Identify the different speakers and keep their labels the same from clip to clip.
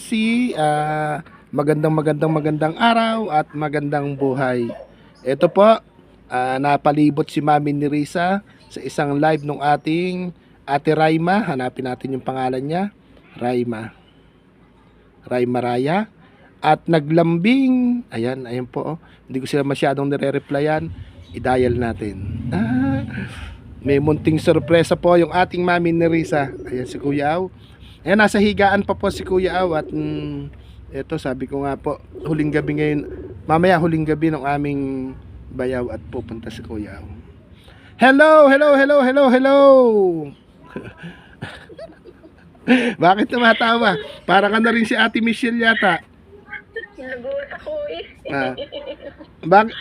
Speaker 1: Mercy. Magandang araw at magandang buhay. Ito po, napalibot si Mami ni Risa sa isang live ng ating Ate Raima. Hanapin natin yung pangalan niya. Raima Raya. At naglambing. Ayan po. Hindi ko sila masyadong nire-replyan. I-dial natin. May munting sorpresa po yung ating Mami ni Risa. Ayan si Kuya Aw. Ayan, nasa higaan pa po si Kuya Aw. At ito, sabi ko nga po, huling gabi ngayon. Mamaya huling gabi ng aming bayaw at pupunta si Kuya Aw. Hello. Bakit tumatawa? Para ka na rin si Ate Michelle yata.
Speaker 2: Nagulat ako eh.
Speaker 1: Bakit?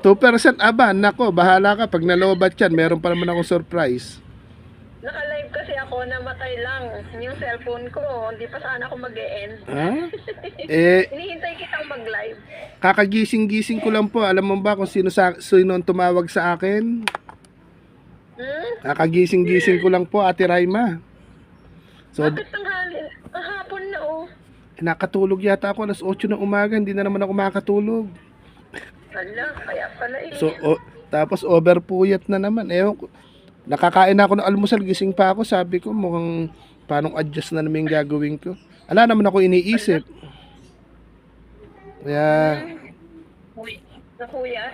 Speaker 1: 2%?
Speaker 2: 2%.
Speaker 1: Aba, nako, bahala ka. Pag nalobat yan, meron pa naman akong surprise.
Speaker 2: Naka-live kasi ako, namatay lang yung cellphone ko. Hindi pa sana ako mag-e-end. Hinihintay kitang mag-live.
Speaker 1: Kakagising-gising ko lang po. Alam mo ba kung sino ang tumawag sa akin? Kakagising-gising ko lang po, Ate Raima. So,
Speaker 2: bakit tanghali? Hapon na oh.
Speaker 1: Nakatulog yata ako alas 8 ng umaga. Hindi na naman ako makatulog.
Speaker 2: Hala, kaya pala eh.
Speaker 1: So, tapos overpuyat na naman. Nakakain na ako ng almusal, gising pa ako. Sabi ko, mukhang paano adjust na naman yung gagawin ko. Ala naman ako iniisip. Kaya,
Speaker 2: Kuya?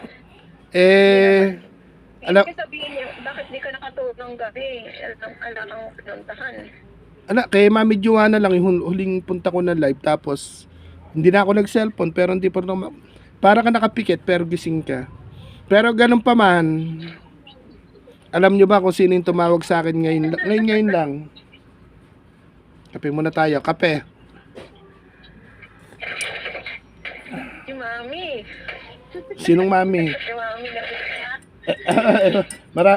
Speaker 1: alam,
Speaker 2: Ibig sabihin niyo, bakit di ka nakatulog ng gabi? Alam ang pinuntahan.
Speaker 1: Kay Mami Joanna lang yung huling punta ko na live. Tapos, hindi na ako nag-cellphone. Pero hindi pa rin para ka nakapikit, pero gising ka. Pero ganun pa man, alam nyo ba kung sino yung tumawag sa akin ngayon lang? Kape muna tayo. Kape.
Speaker 2: Si Mami.
Speaker 1: Sinong Mami?
Speaker 2: Si Mami na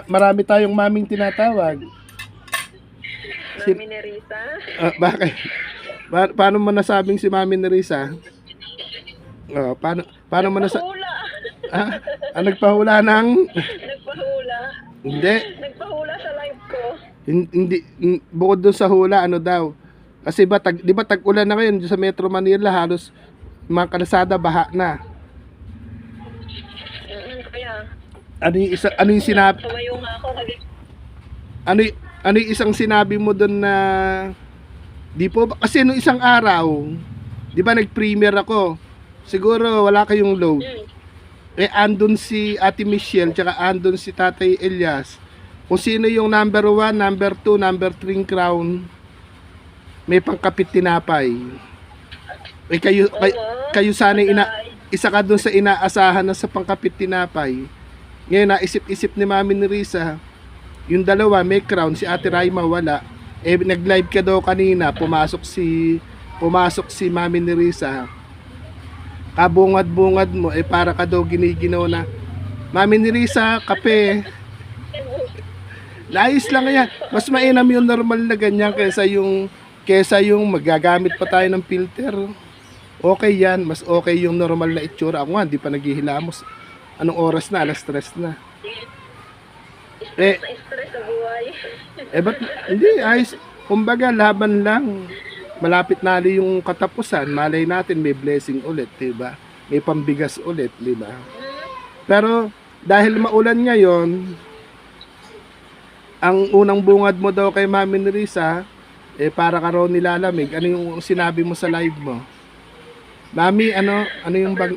Speaker 1: Marami tayong maming tinatawag.
Speaker 2: Mami ni Risa.
Speaker 1: Bakit? Paano mo nasabing si Mami ni Risa? Paano mo nasabing? Nagpahula ng?
Speaker 2: Nagpahula.
Speaker 1: Hindi.
Speaker 2: Nagpahula sa live ko.
Speaker 1: Hindi, bukod doon sa hula, ano daw? Kasi di ba tag-ulan na ngayon sa Metro Manila, halos mga kalsada baha na.
Speaker 2: Kaya,
Speaker 1: Ano yung sinabi?
Speaker 2: tumayo nga ako.
Speaker 1: Ano yung isang sinabi mo doon na di po kasi nung isang araw, di ba nag-premiere ako? Siguro wala kayong load. Andun si Ate Michelle, tsaka andun si Tatay Elias. Kung sino yung number 1, number 2, number 3 crown, may pangkapit tinapay. Kayo sana isa ka dun sa inaasahan na sa pangkapit tinapay. Ngayon, naisip-isip ni Mami ni Risa, yung dalawa may crown, si Ate Raima wala. Nag-live ka daw kanina, pumasok si Mami ni Risa. Kabungad-bungad mo, para ka daw giniginaw na, Mami ni Risa, kape. Naayos lang yan. Mas mainam yung normal na ganyan kesa yung magagamit pa tayo ng filter. Okay yan, mas okay yung normal na itsura. Ako nga, di pa naghihilamos. Anong oras na? Alas 3 na.
Speaker 2: Stress sa buhay.
Speaker 1: Ba't? Hindi, ayos. Kumbaga, laban lang. Malapit na yung katapusan. Malay natin may blessing ulit, diba? May pambigas ulit, diba? Pero, dahil maulan ngayon, ang unang bungad mo daw kay Mami ni Risa, para ka raw nilalamig. Ano yung sinabi mo sa live mo? Mami, ano yung bag...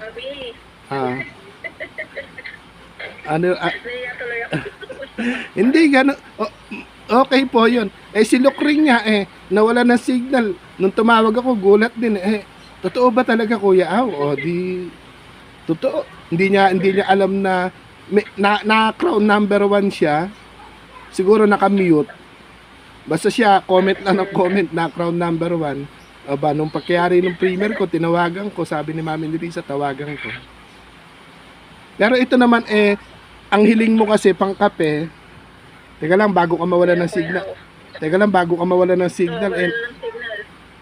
Speaker 2: Naiya tuloy ako.
Speaker 1: Hindi, gano'n. Okay po yun. Si Lokring nga, nawala ng signal. Nung tumawag ako, gulat din. Totoo ba talaga, Kuya Aw? Totoo. Hindi niya alam na crown number 1 siya. Siguro naka-mute. Basta siya, comment lang ng comment na crown number 1. Nung pagkayari ng premiere ko, tinawagan ko. Sabi ni Mami ni Risa, tawagan ko. Pero ito naman, ang hiling mo kasi pang kape. Teka lang, bago ka mawala ng signal.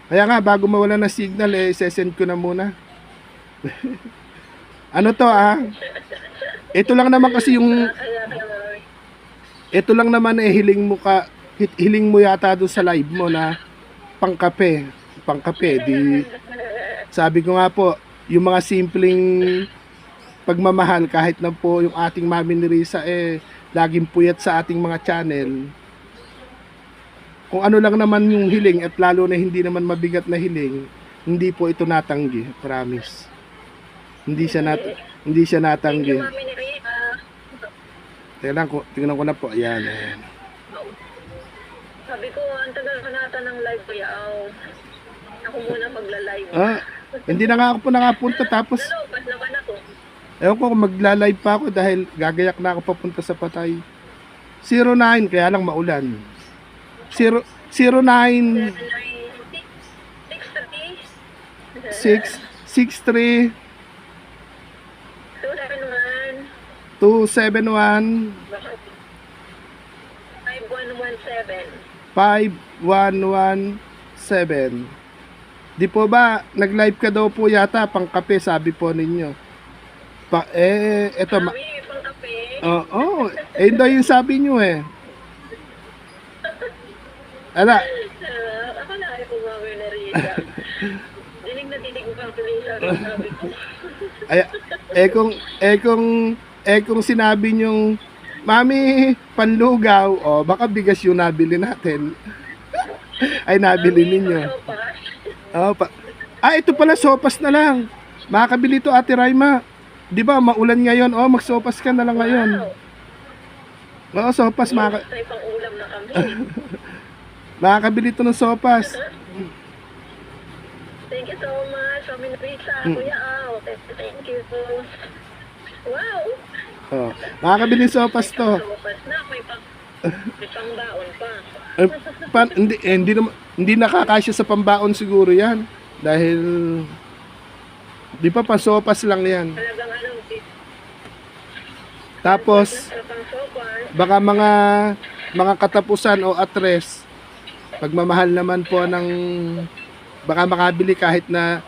Speaker 1: Kaya nga, bago mawala ng signal, sesend ko na muna. Ano to Ito lang naman kasi yung... Ito lang naman hiling mo yata doon sa live mo na pangkape. pangkape. Di, sabi ko nga po, yung mga simpleng pagmamahal, kahit na po yung ating Mami ni Risa laging puyat sa ating mga channel, kung ano lang naman yung hiling at lalo na hindi naman mabigat na hiling, hindi po ito natanggi, promise. Hindi siya
Speaker 2: Thank
Speaker 1: natanggi.
Speaker 2: you, Mami ni Rita.
Speaker 1: Tingnan ko na po. Ayan, ayan.
Speaker 2: Sabi ko, ang tagal ka nata ng live kuya. Ako muna magla-live.
Speaker 1: Hindi na nga ako po nakapunta tapos
Speaker 2: Nalopas naman ako.
Speaker 1: ewan ko kung magla-live pa ako dahil gagayak na ako papunta sa Patay. 09, kaya lang maulan. 09 663 271 5117. Di po ba nag-live ka daw po yata pangkape, sabi po ninyo. Eto
Speaker 2: Mami, pang kape.
Speaker 1: yun daw yung sabi nyo Ala,
Speaker 2: Ako na ay kung Mami na Rita. Dinig na dinig ko kang Rita. Sabi ko.
Speaker 1: kung sinabi nyong Mami, panlugaw, baka bigas yung nabili natin. Ay, nabili ninyo. Ito pala, sopas na lang. Makakabili to, Ate Raima. Di ba, maulan ngayon. Magsopas ka na lang ngayon. Sopas.
Speaker 2: May pang ulam na kami.
Speaker 1: Makakabili to ng sopas.
Speaker 2: Thank you so much, Mami na Rita. Kuya Aw. Thank you. Wow.
Speaker 1: Makakabili ng sopas to.
Speaker 2: Sopas na, may pang baon pa.
Speaker 1: Hindi nakakasya sa pambaon siguro yan. Dahil, di pa pansopas lang yan.
Speaker 2: Talagang
Speaker 1: Tapos,
Speaker 2: pang sopas.
Speaker 1: baka mga katapusan o atres, pagmamahal naman po ng, baka makabili kahit na,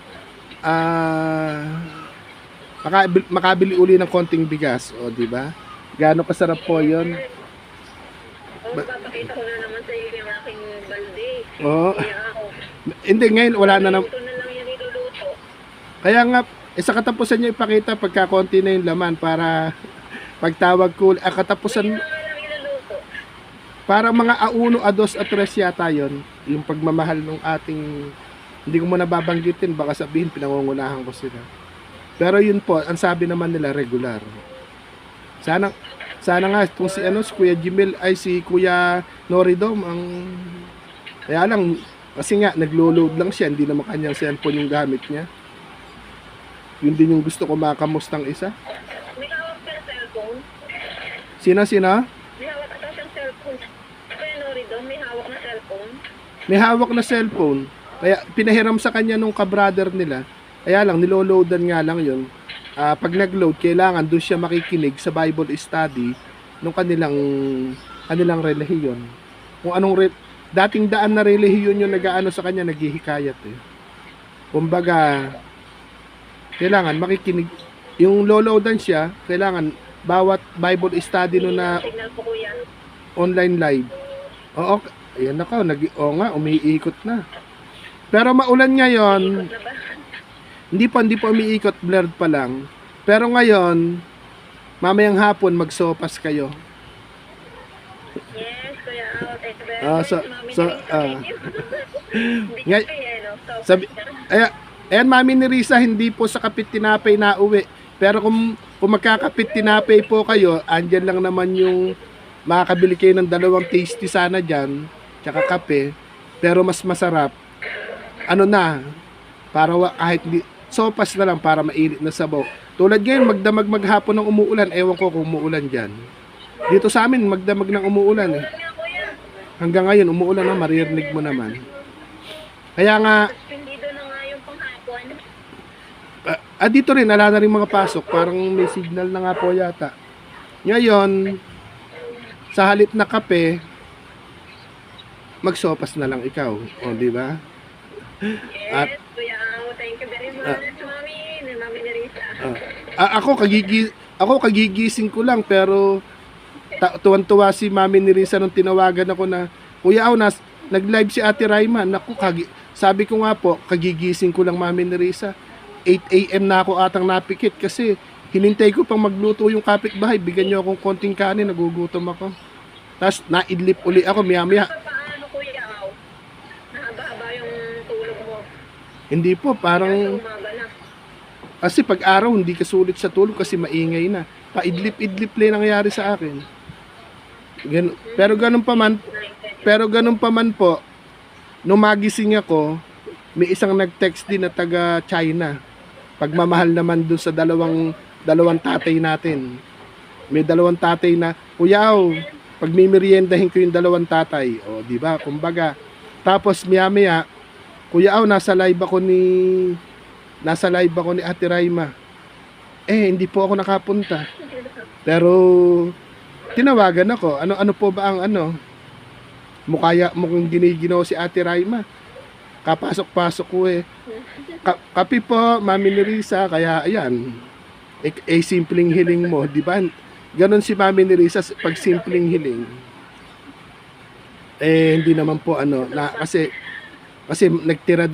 Speaker 1: makabili uli ng konting bigas. Di ba? Gaano kasarap po yun.
Speaker 2: Papakita ko na naman sa iyo yung aking balde. Kaya ako.
Speaker 1: Hindi, ngayon wala na
Speaker 2: Ito na lang yan niluluto.
Speaker 1: Kaya nga, sa katapusan nyo ipakita pagka konti na yung laman para pagtawag ko, katapusan,
Speaker 2: Ito na lang niluluto.
Speaker 1: parang mga A1, A2, A3 yata yun. Yung pagmamahal ng ating, hindi ko muna babanggitin, baka sabihin pinangungunahan ko sila. Pero yun po, ang sabi naman nila regular. Sana nga kung si Kuya Jimel ay si Kuya Noridom kaya lang kasi nga naglo-load lang siya, hindi naman kanyang cellphone yung gamit niya. Yun din yung gusto ko makamustang isa.
Speaker 2: May hawak ka ng cellphone?
Speaker 1: Sino?
Speaker 2: May hawak ata siyang cellphone. Kaya Norido, may hawak na cellphone?
Speaker 1: May hawak na cellphone. Kaya pinahiram sa kanya nung ka-brother nila. Kaya lang niloloadan nga lang yun. Pag nag-load, kailangan doon siya makikinig sa Bible study nung kanilang relihiyon. Kung anong dating daan na relihiyon yung nag-aano sa kanya, naghihikayat Kumbaga, kailangan makikinig. Yung loloadan siya, kailangan bawat Bible study no na
Speaker 2: Signal po kuya.
Speaker 1: online live. Ayan na ka, umiikot na. Pero maulan ngayon,
Speaker 2: Ikot na ba?
Speaker 1: hindi pa umiikot, blurred pa lang. Pero ngayon, mamayang hapon magsopas kayo.
Speaker 2: Yes, kuya. Thank you very
Speaker 1: Ah,
Speaker 2: much.
Speaker 1: so-
Speaker 2: Mami
Speaker 1: so,
Speaker 2: na Rita, thank you. Hindi
Speaker 1: Ngay-
Speaker 2: ko kaya, no? So,
Speaker 1: Sabi, ayan, Mami ni Risa, hindi po sa kapit tinapay na uwi. Pero kung magkakapit tinapay po kayo, andyan lang naman yung makakabili kayo ng 2 tasty sana dyan, tsaka kape. Pero mas masarap, kahit sopas na lang para mainit na sabaw. Tulad ngayon, magdamag maghapon ng umuulan, ewan ko kung umuulan dyan. Dito sa amin, magdamag ng umuulan
Speaker 2: nga kuya.
Speaker 1: Hanggang ngayon, umuulan na, maririnig mo naman. Kaya nga,
Speaker 2: Suspendido na nga yung panghapon.
Speaker 1: dito rin, ala na rin mga pasok. Parang may signal na nga po yata. Ngayon, sa halip na kape, magsopas na lang ikaw. Di ba?
Speaker 2: Yes,
Speaker 1: At-
Speaker 2: kuya. Thank you very much, Mami. Ni Mami ni Rita.
Speaker 1: Ako kagigising ko lang, pero tuwan-tuwa si Mami ni Risa nung tinawagan ako na, Kuya Aw, nag-live si Ate Raima. Naku, sabi ko nga po, kagigising ko lang Mami Nerissa. 8 a.m. na ako atang napikit kasi hinintay ko pang magluto yung kapitbahay. Bigyan niyo akong konting kanin, nagugutom ako. Tapos naidlip uli ako maya-maya.
Speaker 2: Paano Kuya Aw? Nahaba-haba yung tulog mo.
Speaker 1: Hindi po,
Speaker 2: Kaya
Speaker 1: parang
Speaker 2: umaga na.
Speaker 1: kasi pag araw hindi ka sulit sa tulog kasi maingay na. Paidlip-idlip lang nangyayari sa akin. Pero ganun pa man, po, nung magising ako, may isang nag-text din na taga China. Pagmamahal naman dun sa dalawang tatay natin. May dalawang tatay na, Kuya Aw, pag mimeriendahin ko yung dalawang tatay. O, di ba? Kumbaga. Tapos maya-maya, Kuya Aw, nasa live ako ni Ate Raima. Hindi po ako nakapunta. Pero tinawagan ako. Ano po ba ang mukhang giniginaw si Ate Raima. Kapasok-pasok ko eh. Kapi po, Mami Nerissa, kaya ayan. Simpleng hiling mo, di ba? Ganon si Mami Nerissa pag simpleng hiling. Hindi naman po kasi nagtira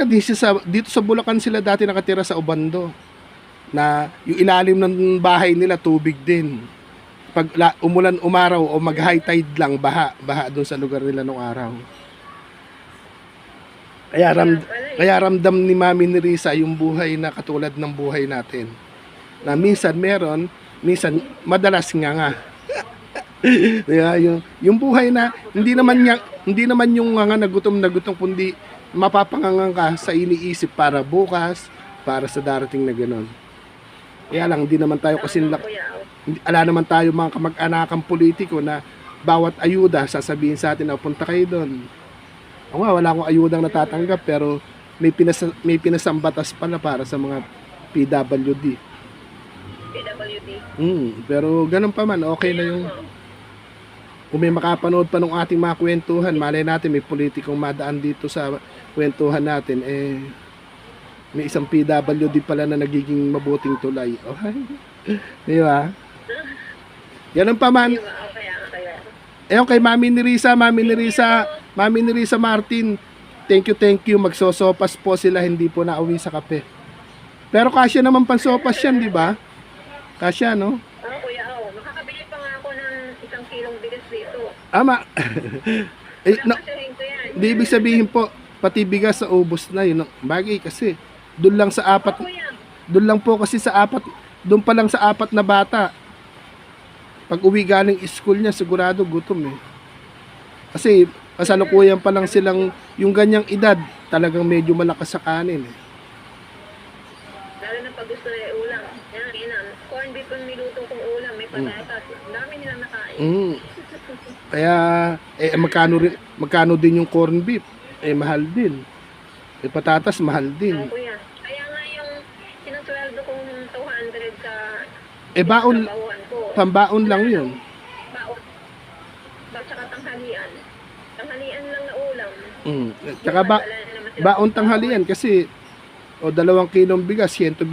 Speaker 1: din siya dito sa Bulacan sila dati nakatira sa Obando. Na yung ilalim ng bahay nila tubig din. Pag umulan umaraw o mag high tide lang, baha doon sa lugar nila nung araw. Kaya ramdam ni Mami Nerissa yung buhay na katulad ng buhay natin. Na minsan meron, minsan madalas nga. Diba, yung buhay na hindi naman yung nga nagutom kundi mapapangangan ka sa iniisip para bukas, para sa darating na gano'n. Kaya lang, hindi naman tayo ala naman tayo mga kamag-anakang politiko na bawat ayuda sasabihin sa atin na punta kayo doon. O nga, wala akong ayudang natatanggap pero may pinasambatas pala para sa mga PWD. Pero ganun pa man, okay na yung kung may makapanood pa ng ating mga kwentuhan, malay natin may politikong madaan dito sa kwentuhan natin, may isang PWD pala na nagiging mabuting tulay. Okay? Di ba? Ganun pa man. Okay, Mami Nerissa Martin, thank you. Magsosopas po sila, hindi po nauwi sa kape. Pero kasya naman pansopas yan, di ba? Kasya, no?
Speaker 2: Kuya Aw, makakabili pa nga ako ng 1 kilong bigas dito.
Speaker 1: Ama.
Speaker 2: Kakasahin ko yan.
Speaker 1: Di ibig sabihin po, pati bigas sa ubos na yun. Bagay kasi, doon lang sa apat, doon pa lang sa apat na bata. Pag uwi galing school niya, sigurado gutom eh. Kasi, kasalukuyan pa lang silang, yung ganyang edad, talagang medyo malakas sa kanin eh.
Speaker 2: Lalo na pag gusto nila ulam. Yan, corn beef ang niluto kong ulam, may patatas. Ang dami nila nakain.
Speaker 1: Kaya, magkano din yung corn beef? Mahal din. Patatas, mahal din.
Speaker 2: Kuya. Kaya nga yung sinusweldo kong 200 sa
Speaker 1: baon,
Speaker 2: trabahuan ko.
Speaker 1: pambaon lang yun.
Speaker 2: Baon. Tsaka tanghalian. Tanghalian lang na ulam.
Speaker 1: Tsaka baon tanghalian kasi 2 kilong bigas, 120.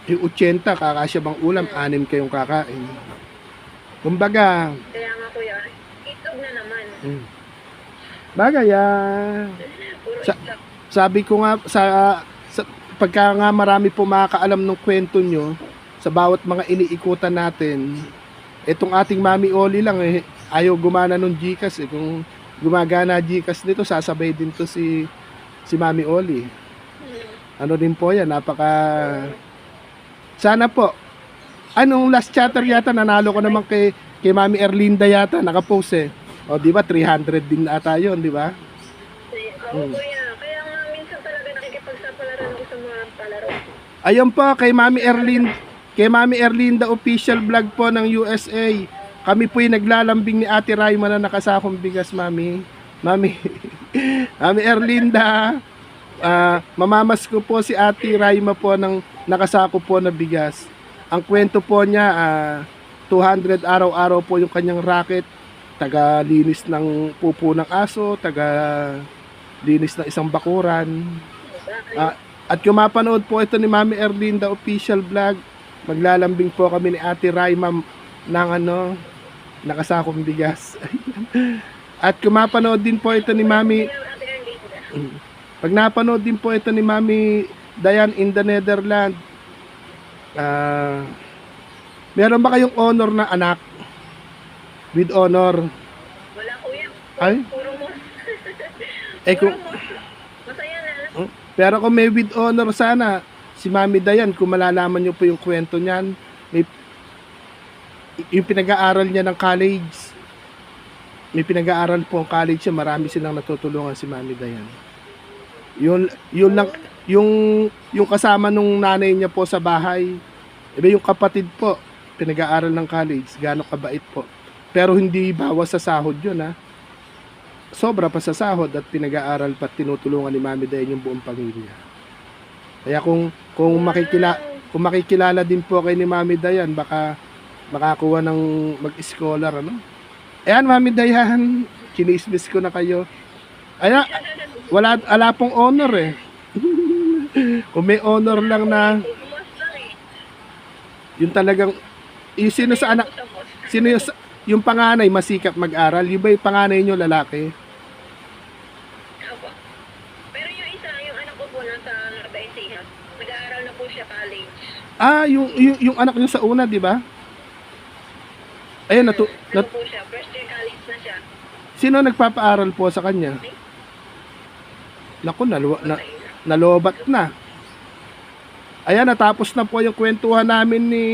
Speaker 1: Yung 80, kakasya bang ulam, 6 kayong kakain. Kumbaga,
Speaker 2: Kaya nga kuya, itog na naman.
Speaker 1: bagay,
Speaker 2: Puro itlog.
Speaker 1: sabi ko nga sa pagka nga marami po makakaalam ng kwento nyo sa bawat mga iniikutan natin, itong ating Mami Oli lang ayaw gumana nung Gcash kung gumagana Gcash nito, sasabay din to si Mami Oli. Ano din po yan, sana po anong last chatter yata nanalo ko naman kay Mami Erlinda yata nakapost o di ba 300 din ata yun, di ba?
Speaker 2: Kuya, kaya nga minsan talaga nakikipagsapalaran ako sa mga palaro.
Speaker 1: Ayun po kay Mami Erlinda official vlog po ng USA. Kami po yung naglalambing ni Ate Raima na nakasakong bigas, Mami Erlinda. Mamamas ko po si Ate Raima po ng nakasako po na bigas. Ang kwento po niya, 200 araw-araw po yung kanyang racket. Taga linis ng pupo ng aso, taga linis ng isang bakuran. At kung mapanood po ito ni Mami Erlinda official vlog, maglalambing po kami ni Ate Raima ng nakasakong bigas. At kung mapanood din po ito ni Mami,
Speaker 2: Ate Erlinda.
Speaker 1: pag napanood din po ito ni Mami Dayan in the Netherlands, meron ba kayong honor na anak? With honor?
Speaker 2: Wala kuya.
Speaker 1: Ay?
Speaker 2: Puro mo.
Speaker 1: Kung,
Speaker 2: Masaya na.
Speaker 1: pero kung may with honor sana, si Mami Dayan, kung malalaman nyo po yung kwento niyan, may, yung pinag-aaral niya ng college, may pinag-aaral po ang college siya, marami silang natutulungan si Mami Dayan. Yun lang, yung kasama nung nanay niya po sa bahay, iba yung kapatid po, pinag-aaral ng college, gaano kabait po. Pero hindi bawas sa sahod yun, ha. Sobra pa sa sahod at pinag-aaral pa, tinutulungan ni Mami Dayan yung buong pamilya. Kaya kung makikilala din po kay ni Mami Dayan, baka makakuha ng mag-scholar, ano. Ayan, Mami Dayan, kinismis ko na kayo. Ayan, wala pong honor eh. Kung may honor lang na, yung talagang, yung sino sa anak, sino yung panganay masikap mag-aral, yung ba yung panganay nyo lalaki?
Speaker 2: Opo. Pero yung isa, yung anak ko po nasa Baisiha. Nag-aaral na po siya college.
Speaker 1: Yung anak nyo sa una, di ba? Ayun,
Speaker 2: Ano po siya? First year college na siya.
Speaker 1: sino nagpapaaral po sa kanya? Naku, nalobat na. Ayan, natapos na po yung kwentuhan namin ni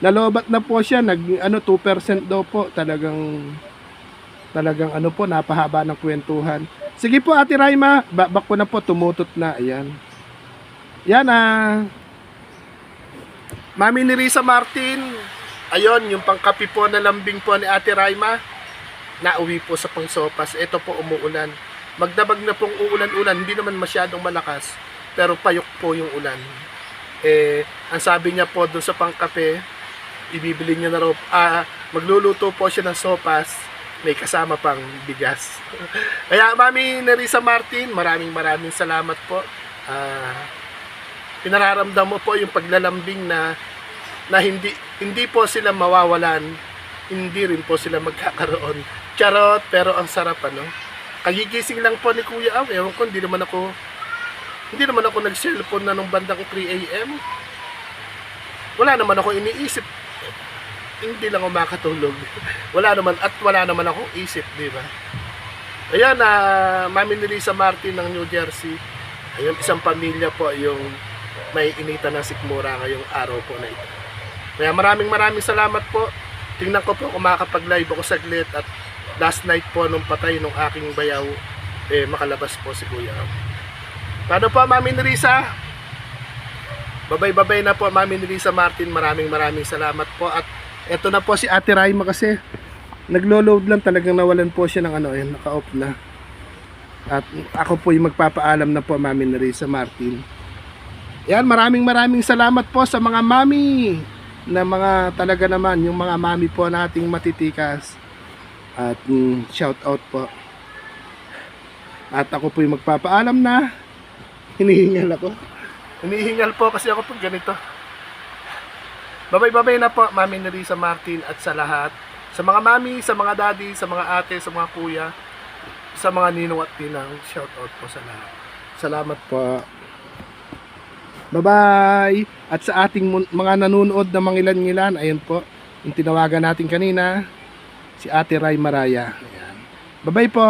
Speaker 1: nalobat na po siya, 2% daw po. Talagang ano po, napahaba ng kwentuhan. Sige po, Ate Raima, back ko na po, tumutot na. Ayan. Yan Mami ni Risa Martin. Ayun, yung pangkapi po na lambing po ni Ate Raima. Nauwi po sa pangsopas. Ito po, umuulan. Magdabag na pong uulan-ulan. Hindi naman masyadong malakas. Pero payok po yung ulan. Ang sabi niya po doon sa pangkape, ibibili niya na raw, magluluto po siya ng sopas, may kasama pang bigas. Kaya Mami Nerissa Martin, maraming salamat po. Pinararamdam mo po yung paglalambing na hindi po sila mawawalan, hindi rin po sila magkakaroon. Charot, pero ang sarap, ano. Kagigising lang po ni Kuya Aw, ewan ko, hindi naman ako nag-cellphone na nung bandang 3 AM. Wala naman ako iniisip. Hindi lang ako makatulog. Wala naman akong isip, di ba? Ayan, Mami Nerissa Martin ng New Jersey. Ayun, isang pamilya po yung may initan ng sikmura ngayong araw po na ito. Kaya maraming salamat po. Tingnan ko po kung makakapag-live ako saglit at last night po nung patay nung aking bayaw, makalabas po si Kuya. Paano po, Mami Nerissa? Babay na po, Mami Nerissa Martin. Maraming salamat po. At eto na po si Ate Raima kasi naglo-load lang, talagang nawalan po siya ng ayun, naka-off na. At ako po yung magpapaalam na po, Mami Nerissa Martin. Yan, maraming salamat po sa mga mami na mga talaga naman, yung mga mami po nating matitikas. At shout out po. At ako po yung magpapaalam na. Hinihingal po kasi ako pag ganito. Babay na po, Mami Nerissa Martin, at sa lahat, sa mga mami, sa mga daddy, sa mga ate, sa mga kuya, sa mga ninong at tinang, shout out po sa lahat. Salamat po. Bye-bye. At sa ating mga nanonood na mangilan-ngilan, ayun po, yung tinawagan natin kanina, si Ate Ray Maraya. Ayan. Bye-bye po.